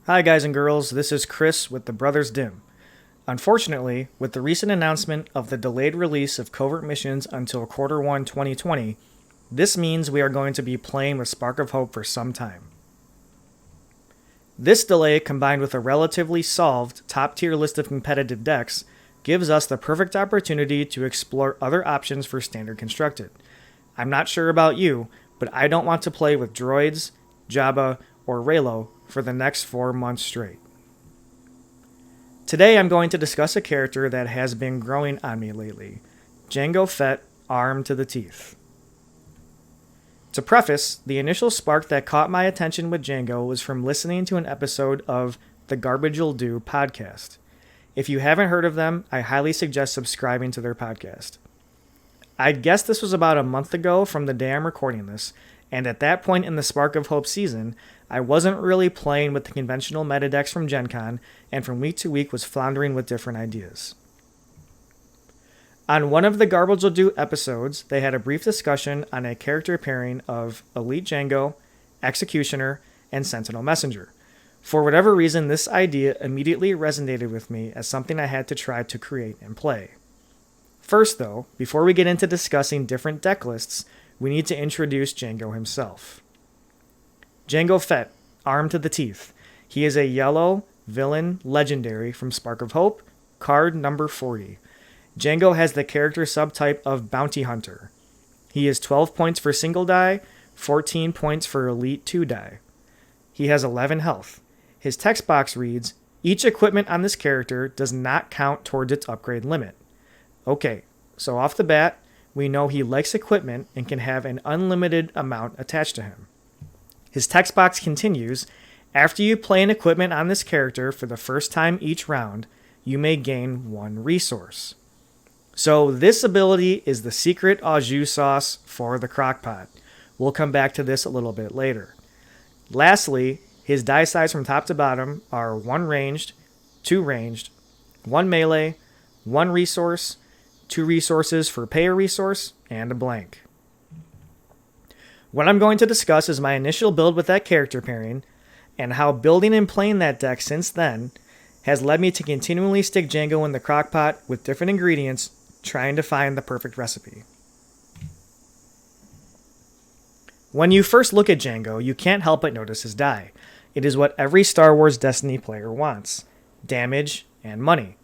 Hi guys and girls, this is Chris with the Brothers Dimm. Unfortunately, with the recent announcement of the delayed release of Covert Missions until Q1 2020, this means we are going to be playing with Spark of Hope for some time. This delay, combined with a relatively solved top-tier list of competitive decks, gives us the perfect opportunity to explore other options for Standard Constructed. I'm not sure about you, but I don't want to play with droids, Jabba, or Reylo for the next 4 months straight. Today I'm going to discuss a character that has been growing on me lately, Jango Fett, armed to the teeth. To preface, the initial spark that caught my attention with Jango was from listening to an episode of the Garbage'll Do podcast. If you haven't heard of them, I highly suggest subscribing to their podcast. I guess this was about a month ago from the day I'm recording this, and at that point in the Spark of Hope season, I wasn't really playing with the conventional meta decks from Gen Con, and from week to week was floundering with different ideas. On one of the Garbage'll Do episodes, they had a brief discussion on a character pairing of Elite Jango, Executioner, and Sentinel Messenger. For whatever reason, this idea immediately resonated with me as something I had to try to create and play. First though, before we get into discussing different deck lists, we need to introduce Jango himself. Jango Fett, armed to the teeth. He is a yellow villain legendary from Spark of Hope, card number 40. Jango has the character subtype of Bounty Hunter. He is 12 points for single die, 14 points for elite 2 die. He has 11 health. His text box reads, each equipment on this character does not count towards its upgrade limit. Okay, so off the bat, we know he likes equipment and can have an unlimited amount attached to him. His text box continues, after you play an equipment on this character for the first time each round, you may gain 1 resource. So this ability is the secret au jus sauce for the crockpot. We'll come back to this a little bit later. Lastly, his die size from top to bottom are 1 ranged, 2 ranged, 1 melee, 1 resource, 2 resources for pay a resource, and a blank. What I'm going to discuss is my initial build with that character pairing, and how building and playing that deck since then has led me to continually stick Jango in the crockpot with different ingredients, trying to find the perfect recipe. When you first look at Jango, you can't help but notice his die. It is what every Star Wars Destiny player wants: damage and money.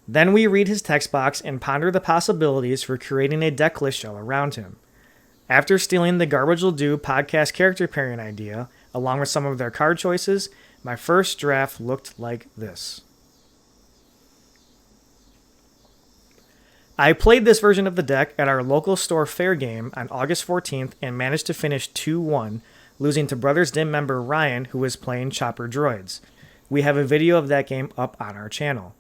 Then we read his text box and ponder the possibilities for creating a deck list shell around him. After stealing the Garbage'll Do podcast character pairing idea, along with some of their card choices, my first draft looked like this. I played this version of the deck at our local store fair game on August 14th and managed to finish 2-1, losing to Brothers Dimm member Ryan, who was playing Chopper Droids. We have a video of that game up on our channel.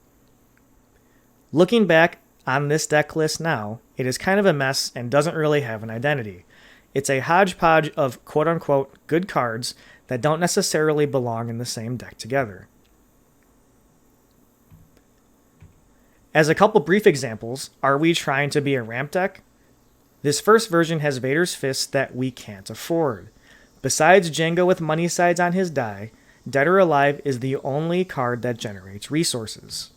Looking back on this deck list now, it is kind of a mess and doesn't really have an identity. It's a hodgepodge of quote-unquote good cards that don't necessarily belong in the same deck together. As a couple brief examples, are we trying to be a ramp deck? This first version has Vader's Fist that we can't afford. Besides Jango with money sides on his die, Dead or Alive is the only card that generates resources.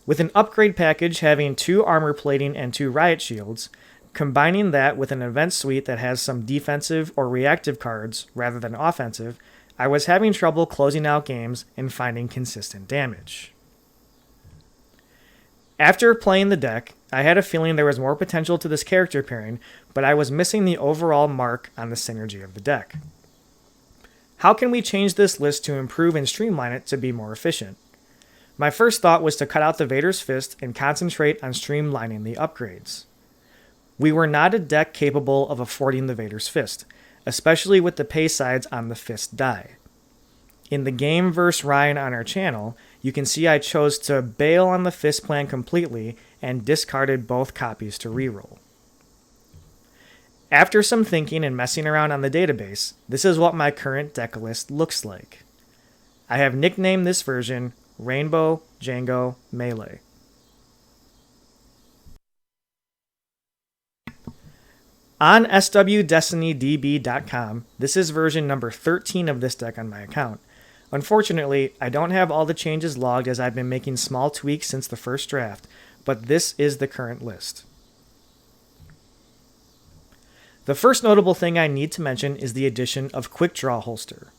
With an upgrade package having 2 armor plating and 2 riot shields, combining that with an event suite that has some defensive or reactive cards rather than offensive, I was having trouble closing out games and finding consistent damage. After playing the deck, I had a feeling there was more potential to this character pairing, but I was missing the overall mark on the synergy of the deck. How can we change this list to improve and streamline it to be more efficient? My first thought was to cut out the Vader's Fist and concentrate on streamlining the upgrades. We were not a deck capable of affording the Vader's Fist, especially with the pay sides on the Fist die. In the game vs. Ryan on our channel, you can see I chose to bail on the Fist plan completely and discarded both copies to reroll. After some thinking and messing around on the database, this is what my current deck list looks like. I have nicknamed this version Rainbow Jango Melee. On swdestinydb.com, this is version number 13 of this deck on my account. Unfortunately, I don't have all the changes logged as I've been making small tweaks since the first draft, but this is the current list. The first notable thing I need to mention is the addition of Quick Draw Holster.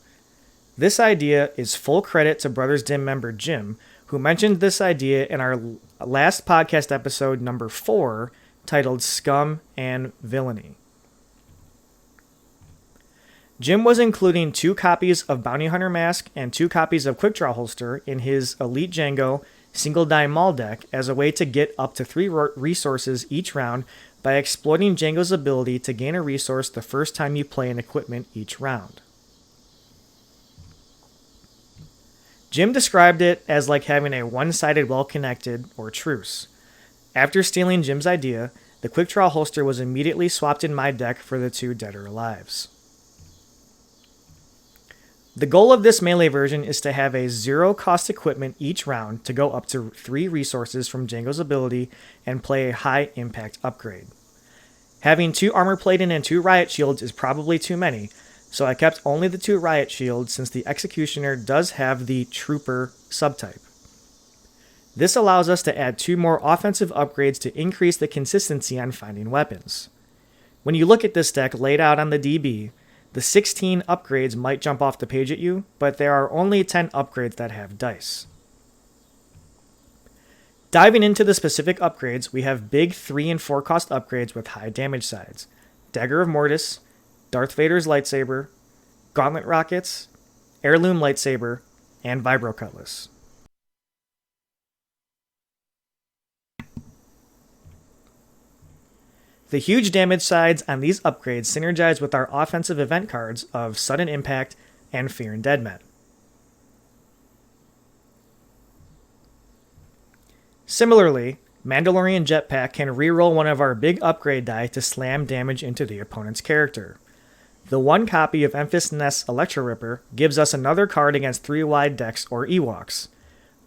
This idea is full credit to Brothers Dimm member Jim, who mentioned this idea in our last podcast episode number 4, titled Scum and Villainy. Jim was including 2 copies of Bounty Hunter Mask and 2 copies of Quick Draw Holster in his Elite Jango Single Die Maul deck as a way to get up to 3 resources each round by exploiting Jango's ability to gain a resource the first time you play an equipment each round. Jim described it as like having a one-sided well-connected, or truce. After stealing Jim's idea, the Quick Draw Holster was immediately swapped in my deck for the 2 Dead or Alives. The goal of this melee version is to have a 0-cost equipment each round to go up to 3 resources from Jango's ability and play a high-impact upgrade. Having 2 Armor Plating and 2 Riot Shields is probably too many, so I kept only the 2 Riot Shields since the Executioner does have the Trooper subtype. This allows us to add 2 more offensive upgrades to increase the consistency on finding weapons. When you look at this deck laid out on the DB, the 16 upgrades might jump off the page at you, but there are only 10 upgrades that have dice. Diving into the specific upgrades, we have big 3 and 4 cost upgrades with high damage sides: Dagger of Mortis, Darth Vader's Lightsaber, Gauntlet Rockets, Heirloom Lightsaber, and Vibro Cutlass. The huge damage sides on these upgrades synergize with our offensive event cards of Sudden Impact and Fear and Dead Men. Similarly, Mandalorian Jetpack can reroll one of our big upgrade die to slam damage into the opponent's character. The 1 copy of Enfys Nest's Electro Ripper gives us another card against 3 wide decks or Ewoks.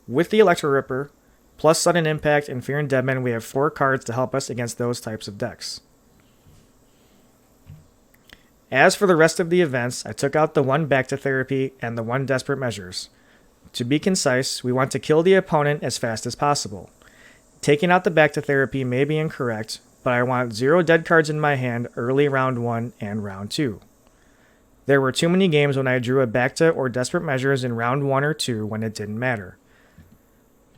With the Electro Ripper, plus Sudden Impact and Fear and Dead Men, we have 4 cards to help us against those types of decks. As for the rest of the events, I took out the 1 Back to Therapy and the 1 Desperate Measures. To be concise, we want to kill the opponent as fast as possible. Taking out the Back to Therapy may be incorrect, but I want 0 dead cards in my hand early round 1 and round 2. There were too many games when I drew a Back to or Desperate Measures in round 1 or 2 when it didn't matter.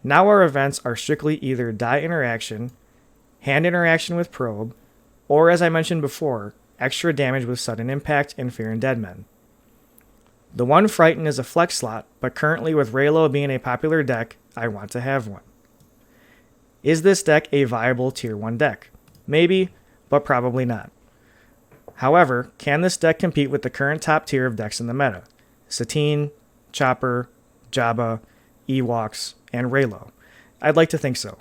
Now our events are strictly either die interaction, hand interaction with probe, or as I mentioned before, extra damage with Sudden Impact and Fear and Dead Men. The 1 Frighten is a flex slot, but currently with Reylo being a popular deck, I want to have one. Is this deck a viable tier 1 deck? Maybe, but probably not. However, can this deck compete with the current top tier of decks in the meta? Satine, Chopper, Jabba, Ewoks, and Reylo. I'd like to think so.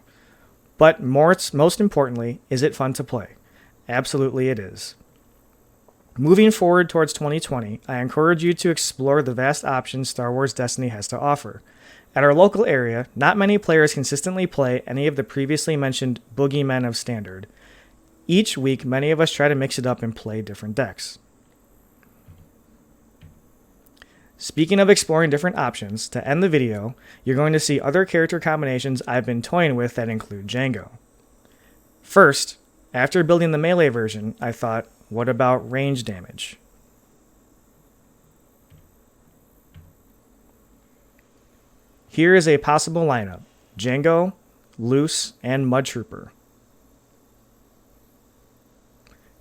But most importantly, is it fun to play? Absolutely it is. Moving forward towards 2020, I encourage you to explore the vast options Star Wars Destiny has to offer. At our local area, not many players consistently play any of the previously mentioned boogeymen of Standard. Each week, many of us try to mix it up and play different decks. Speaking of exploring different options, to end the video, you're going to see other character combinations I've been toying with that include Jango. First, after building the melee version, I thought, what about range damage? Here is a possible lineup: Jango, Loose, and Mud Trooper.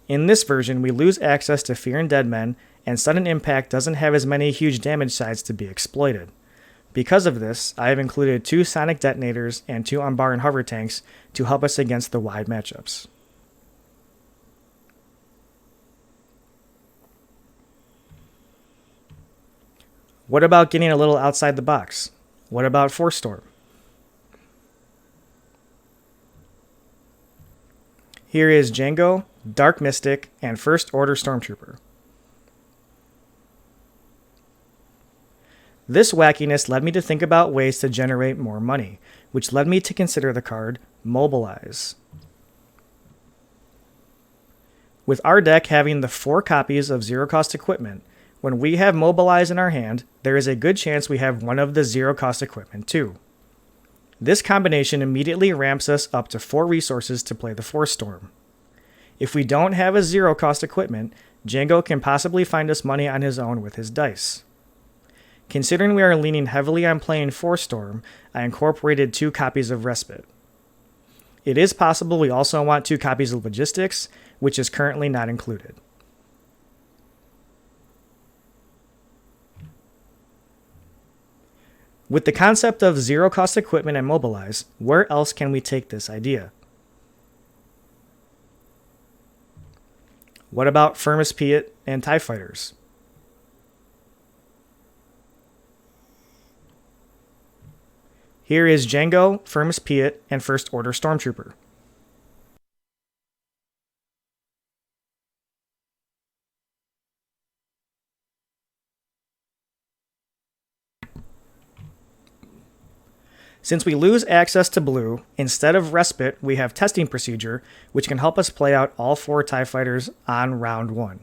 In this version, we lose access to Fear and Dead Men, and Sudden Impact doesn't have as many huge damage sides to be exploited. Because of this, I have included 2 Sonic Detonators and 2 Umbaran Hover Tanks to help us against the wide matchups. What about getting a little outside the box? What about Force Storm? Here is Jango, Dark Mystic, and First Order Stormtrooper. This wackiness led me to think about ways to generate more money, which led me to consider the card Mobilize. With our deck having the 4 copies of zero-cost equipment, when we have Mobilize in our hand, there is a good chance we have one of the zero-cost equipment too. This combination immediately ramps us up to 4 resources to play the Force Storm. If we don't have a zero-cost equipment, Jango can possibly find us money on his own with his dice. Considering we are leaning heavily on playing Force Storm, I incorporated 2 copies of Respite. It is possible we also want 2 copies of Logistics, which is currently not included. With the concept of zero-cost equipment and Mobilize, where else can we take this idea? What about Firmus Piet and TIE Fighters? Here is Jango, Firmus Piet, and First Order Stormtrooper. Since we lose access to blue, instead of Respite, we have Testing Procedure, which can help us play out all 4 TIE Fighters on round 1.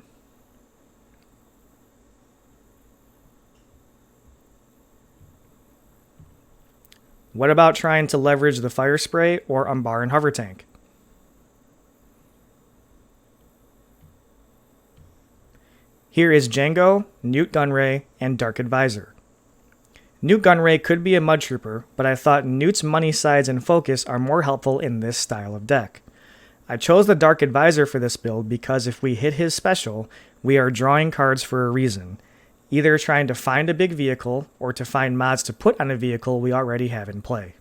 What about trying to leverage the Fire Spray or Umbar and Hover Tank? Here is Jango, Newt Gunray, and Dark Advisor. Newt Gunray could be a Mud Trooper, but I thought Newt's money sides and focus are more helpful in this style of deck. I chose the Dark Advisor for this build because if we hit his special, we are drawing cards for a reason, either trying to find a big vehicle or to find mods to put on a vehicle we already have in play.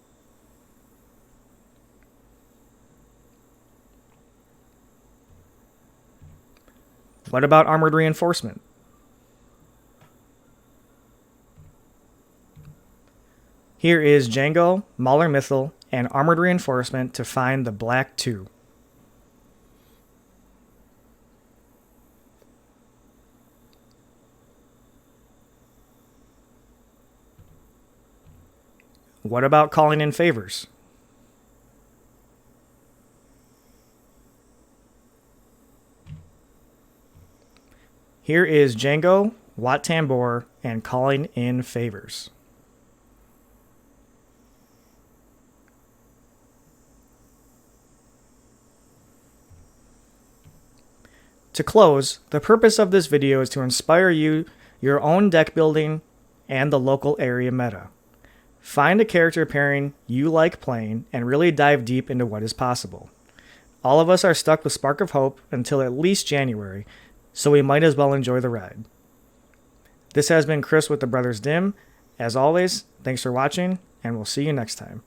What about Armored Reinforcement? Here is Jango, Mauler Mythal, and Armored Reinforcement to find the Black 2. What about calling in favors? Here is Jango, Wat Tambor, and calling in favors. To close, the purpose of this video is to inspire you, your own deck building, and the local area meta. Find a character pairing you like playing and really dive deep into what is possible. All of us are stuck with Spark of Hope until at least January, so we might as well enjoy the ride. This has been Chris with the Brothers Dimm. As always, thanks for watching, and we'll see you next time.